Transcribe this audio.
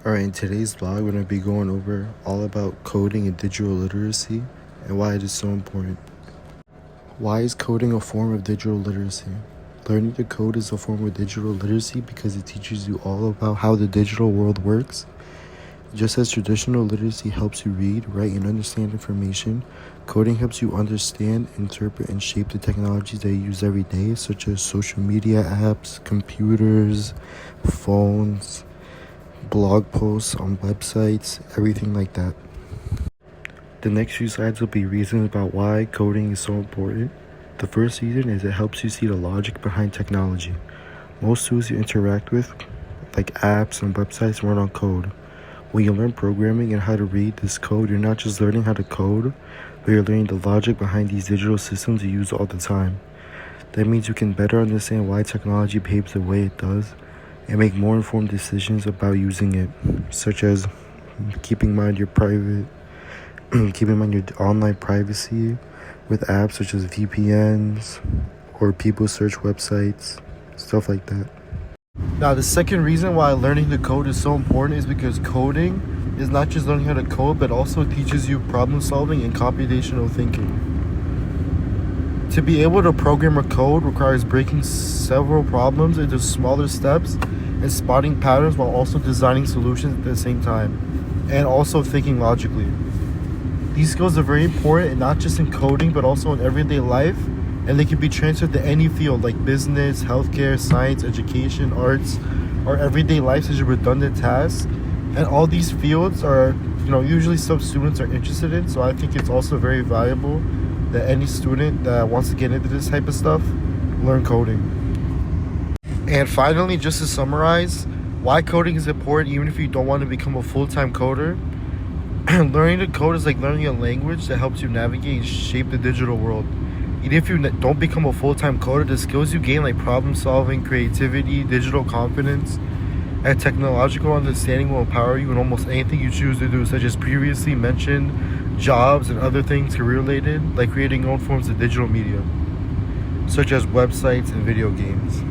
Alright, in today's vlog, we're going to be going over all about coding and digital literacy and why it is so important. Why is coding a form of digital literacy? Learning to code is a form of digital literacy because it teaches you all about how the digital world works. Just as traditional literacy helps you read, write, and understand information, coding helps you understand, interpret, and shape the technologies that you use every day, such as social media apps, computers, phones, blog posts on websites, everything like that. The next few slides will be reasons about why coding is so important. The first reason is it helps you see the logic behind technology. Most tools you interact with, like apps and websites, run on code. When you learn programming and how to read this code, you're not just learning how to code, but you're learning the logic behind these digital systems you use all the time. That means you can better understand why technology behaves the way it does and make more informed decisions about using it, such as keeping in mind your online privacy with apps such as VPNs or people search websites, stuff like that. Now, the second reason why learning to code is so important is because coding is not just learning how to code, but also teaches you problem solving and computational thinking. To be able to program or code requires breaking several problems into smaller steps and spotting patterns while also designing solutions at the same time, and also thinking logically. These skills are very important, and not just in coding, but also in everyday life, and they can be transferred to any field like business, healthcare, science, education, arts, or everyday life such as redundant tasks. And all these fields are, usually some students are interested in, so I think it's also very valuable that any student that wants to get into this type of stuff learn coding. And finally, just to summarize, why coding is important even if you don't want to become a full-time coder. Learning to code is like learning a language that helps you navigate and shape the digital world. Even if you don't become a full-time coder, the skills you gain like problem solving, creativity, digital confidence, and technological understanding will empower you in almost anything you choose to do, such as previously mentioned jobs and other things career-related, like creating your own forms of digital media, such as websites and video games.